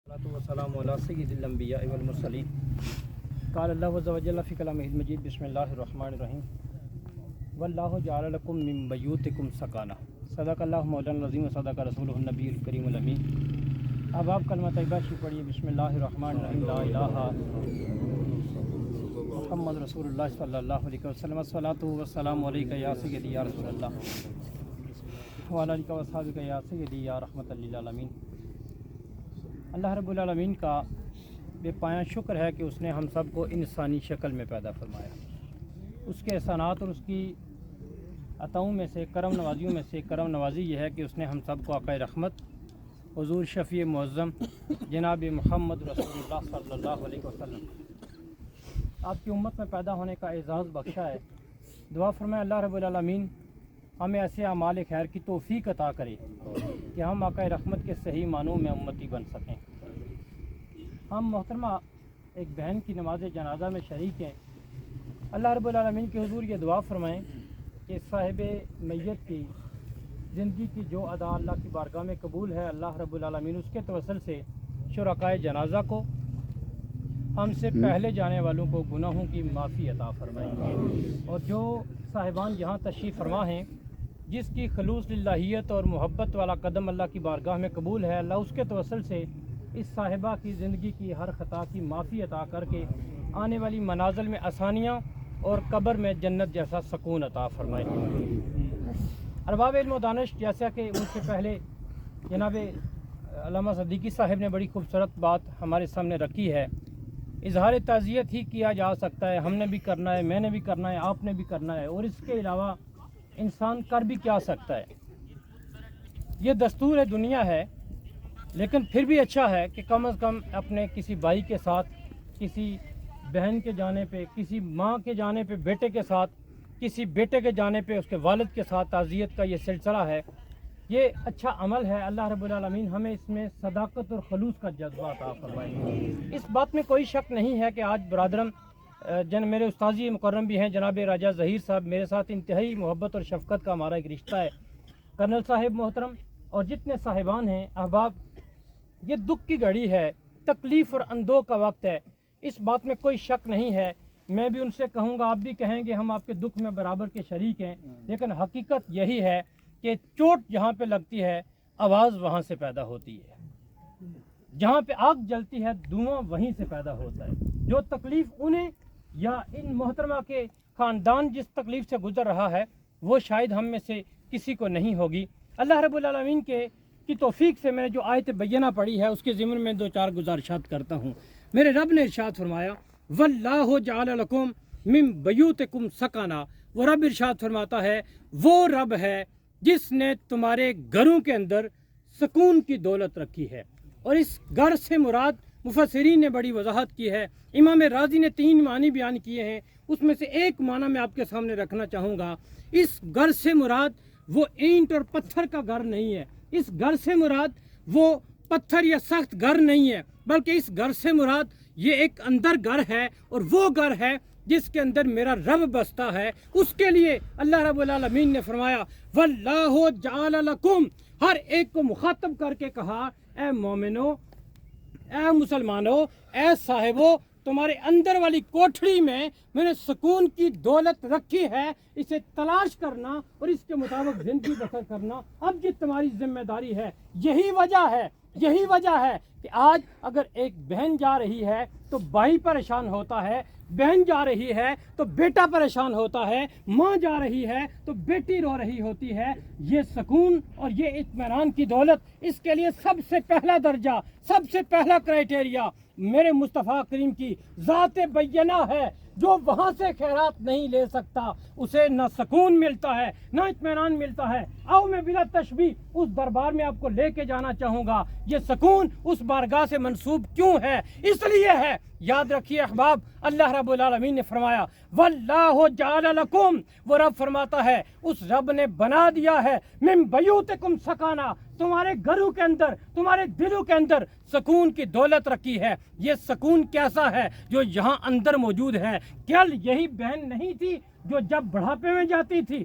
والسلام علی سید الانبیاء والمرسلین قال اللہ عز وجل فی کلامہ المجید بسم اللہ الرحمن الرحیم واللہ جعل لکم من بیوتکم سکانہ صدق اللہ مولانا العظیم و صدق رسولہ النبی الکریم الامین۔ اب آپ کلمہ طیبہ شریف پڑھیے، بسم اللہ الرحمن الرحیم، لا الہ محمد رسول اللہ صلی اللہ علیہ وسلم، الصلاۃ والسلام علیک یا سیدی یا رسول اللہ وعلی آلک و اصحابک یا سیدی یا رحمۃ للعالمین۔ اللہ رب العالمین کا بے پایاں شکر ہے کہ اس نے ہم سب کو انسانی شکل میں پیدا فرمایا۔ اس کے احسانات اور اس کی عطاؤں میں سے، کرم نوازیوں میں سے کرم نوازی یہ ہے کہ اس نے ہم سب کو آقائے رحمت حضور شفیع معظم جناب محمد رسول اللہ صلی اللہ علیہ وسلم آپ کی امت میں پیدا ہونے کا اعزاز بخشا ہے۔ دعا فرمائے اللہ رب العالمین ہمیں ایسے اعمال خیر کی توفیق عطا کرے کہ ہم آقائے رحمت کے صحیح معنوں میں امتی بن سکیں۔ ہم محترمہ ایک بہن کی نماز جنازہ میں شریک ہیں۔ اللہ رب العالمین کے حضور یہ دعا فرمائیں کہ صاحب میت کی زندگی کی جو ادا اللہ کی بارگاہ میں قبول ہے، اللہ رب العالمین اس کے توسل سے شرکائے جنازہ کو، ہم سے پہلے جانے والوں کو گناہوں کی معافی عطا فرمائیں، اور جو صاحبان یہاں تشریف فرما ہیں جس کی خلوص للہیت اور محبت والا قدم اللہ کی بارگاہ میں قبول ہے، اللہ اس کے توسل سے اس صاحبہ کی زندگی کی ہر خطا کی معافی عطا کر کے آنے والی منازل میں آسانیاں اور قبر میں جنت جیسا سکون عطا فرمائے۔ ارباب علم و دانش، جیسا کہ ان سے پہلے جناب علامہ صدیقی صاحب نے بڑی خوبصورت بات ہمارے سامنے رکھی ہے، اظہار تعزیت ہی کیا جا سکتا ہے، ہم نے بھی کرنا ہے، میں نے بھی کرنا ہے، آپ نے بھی کرنا ہے، اور اس کے علاوہ انسان کر بھی کیا سکتا ہے۔ یہ دستور ہے، دنیا ہے، لیکن پھر بھی اچھا ہے کہ کم از کم اپنے کسی بھائی کے ساتھ، کسی بہن کے جانے پہ، کسی ماں کے جانے پہ بیٹے کے ساتھ، کسی بیٹے کے جانے پہ اس کے والد کے ساتھ تعزیت کا یہ سلسلہ ہے، یہ اچھا عمل ہے۔ اللہ رب العالمین ہمیں اس میں صداقت اور خلوص کا جذبہ عطا فرمائے۔ اس بات میں کوئی شک نہیں ہے کہ آج برادرم میرے استاذی مکرم بھی ہیں جناب راجہ ظہیر صاحب، میرے ساتھ انتہائی محبت اور شفقت کا ہمارا ایک رشتہ ہے، کرنل صاحب محترم اور جتنے صاحبان ہیں احباب، یہ دکھ کی گھڑی ہے، تکلیف اور اندوہ کا وقت ہے، اس بات میں کوئی شک نہیں ہے۔ میں بھی ان سے کہوں گا، آپ بھی کہیں گے، ہم آپ کے دکھ میں برابر کے شریک ہیں، لیکن حقیقت یہی ہے کہ چوٹ جہاں پہ لگتی ہے آواز وہاں سے پیدا ہوتی ہے، جہاں پہ آگ جلتی ہے دھواں وہیں سے پیدا ہوتا ہے۔ جو تکلیف انہیں یا ان محترمہ کے خاندان جس تکلیف سے گزر رہا ہے وہ شاید ہم میں سے کسی کو نہیں ہوگی۔ اللہ رب العالمین کی توفیق سے میں نے جو آیت بینہ پڑھی ہے اس کے ضمن میں دو چار گزارشات کرتا ہوں۔ میرے رب نے ارشاد فرمایا واللہ جعل لکم من بیوتکم سکانہ، وہ رب ارشاد فرماتا ہے وہ رب ہے جس نے تمہارے گھروں کے اندر سکون کی دولت رکھی ہے، اور اس گھر سے مراد مفسرین نے بڑی وضاحت کی ہے، امام راضی نے 3 معنی بیان کیے ہیں، اس میں سے ایک معنی میں آپ کے سامنے رکھنا چاہوں گا۔ اس گھر سے مراد وہ اینٹ اور پتھر کا گھر نہیں ہے، اس گھر سے مراد وہ پتھر یا سخت گھر نہیں ہے، بلکہ اس گھر سے مراد یہ ایک اندر گھر ہے، اور وہ گھر ہے جس کے اندر میرا رب بستا ہے۔ اس کے لیے اللہ رب العالمین نے فرمایا واللہ جعل لکم، ہر ایک کو مخاطب کر کے کہا اے مومنو، اے مسلمانوں، اے صاحبو، تمہارے اندر والی کوٹھڑی میں نے سکون کی دولت رکھی ہے، اسے تلاش کرنا اور اس کے مطابق زندگی بسر کرنا اب یہ تمہاری ذمہ داری ہے۔ یہی وجہ ہے کہ آج اگر ایک بہن جا رہی ہے تو بھائی پریشان ہوتا ہے، بہن جا رہی ہے تو بیٹا پریشان ہوتا ہے، ماں جا رہی ہے تو بیٹی رو رہی ہوتی ہے۔ یہ سکون اور یہ اطمینان کی دولت، اس کے لیے سب سے پہلا درجہ، سب سے پہلا کرائٹیریا میرے مصطفیٰ کریم کی ذات بینہ ہے۔ جو وہاں سے خیرات نہیں لے سکتا اسے نہ سکون ملتا ہے نہ اطمینان ملتا ہے۔ آؤ میں بلا تشبیہ اس دربار میں آپ کو لے کے جانا چاہوں گا۔ یہ سکون اس بارگاہ سے منسوب کیوں ہے؟ اس لیے ہے، یاد رکھیے احباب، اللہ رب العالمین نے فرمایا واللہ جعل لکم، وہ رب فرماتا ہے اس رب نے بنا دیا ہے من بیوتکم سکانہ، تمہارے گھروں کے اندر، تمہارے دلوں کے اندر سکون کی دولت رکھی ہے۔ یہ سکون کیسا ہے جو یہاں اندر موجود ہے؟ کل یہی بہن نہیں تھی جو جب بڑھاپے میں جاتی تھی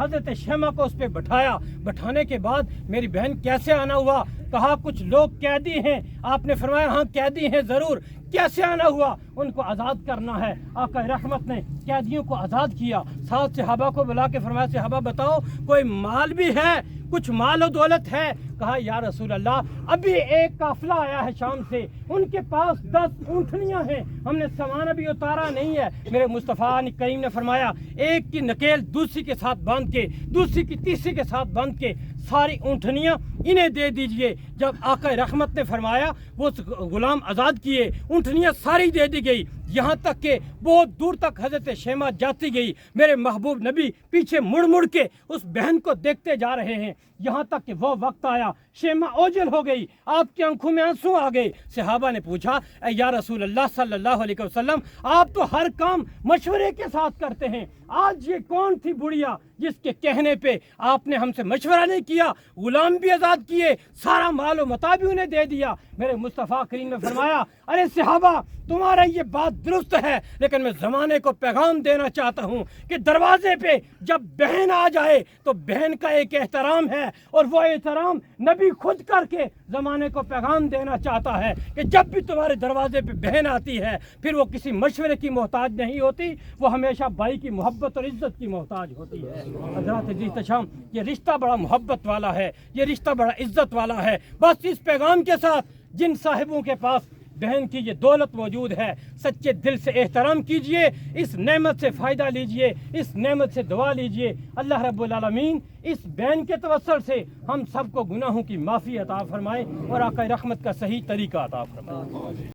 حضرت شیمہ کو اس پہ بٹھایا. بٹھانے کے بعد میری بہن کیسے آنا ہوا؟ کہا کچھ لوگ قیدی ہیں. آپ نے فرمایا ہاں قیدی ہیں ضرور. کیسے آنا ہوا؟ ان کو آزاد کرنا ہے. آقا رحمت نے قیدیوں کو آزاد کیا. ساتھ صحابہ کو بلا کے فرمایا صحابہ بتاؤ کوئی مال بھی ہے، کچھ مال و دولت ہے؟ کہا یا رسول اللہ ابھی ایک قافلہ آیا ہے شام سے، ان کے پاس 10 اونٹنیاں ہیں، ہم نے سامان ابھی اتارا نہیں ہے. میرے مصطفیٰ کریم نے فرمایا ایک کی نکیل دوسری کے ساتھ باندھ کے، دوسری کی تیسری کے ساتھ باندھ کے ساری اونٹنیاں انہیں دے دیجئے. جب آقا رحمت نے فرمایا وہ غلام آزاد کیے، اونٹنیاں ساری دے دی گئی، یہاں تک کہ بہت دور تک حضرت شیمہ جاتی گئی. میرے محبوب نبی پیچھے مڑ مڑ کے اس بہن کو دیکھتے جا رہے ہیں، یہاں تک کہ وہ وقت آیا شیمہ اوجھل ہو گئی، آپ کی آنکھوں میں آنسو آ گئے. صحابہ نے پوچھا اے یا رسول اللہ صلی اللہ علیہ وسلم آپ تو ہر کام مشورے کے ساتھ کرتے ہیں، آج یہ کون تھی بڑھیا جس کے کہنے پہ آپ نے ہم سے مشورہ نہیں کیا؟ غلام بھی آزاد کیے، سارا مال و متاع بھی انہیں دے دیا. میرے مصطفیٰ کریم نے فرمایا ارے صحابہ تمہارا یہ بات درست ہے، لیکن میں زمانے کو پیغام دینا چاہتا ہوں کہ دروازے پہ جب بہن آ جائے تو بہن کا ایک احترام ہے، اور وہ احترام نبی خود کر کے زمانے کو پیغام دینا چاہتا ہے کہ جب بھی تمہارے دروازے پہ بہن آتی ہے پھر وہ کسی مشورے کی محتاج نہیں ہوتی، وہ ہمیشہ بھائی کی محبت اور عزت کی محتاج ہوتی ہے. حضرات عزیز تشام، یہ رشتہ بڑا محبت والا ہے، یہ رشتہ بڑا عزت والا ہے. بس اس پیغام کے ساتھ جن صاحبوں کے پاس بہن کی یہ دولت موجود ہے سچے دل سے احترام کیجئے، اس نعمت سے فائدہ لیجئے، اس نعمت سے دعا لیجئے. اللہ رب العالمین اس بہن کے توسل سے ہم سب کو گناہوں کی معافی عطا فرمائے اور آقا رحمت کا صحیح طریقہ عطا فرمائے.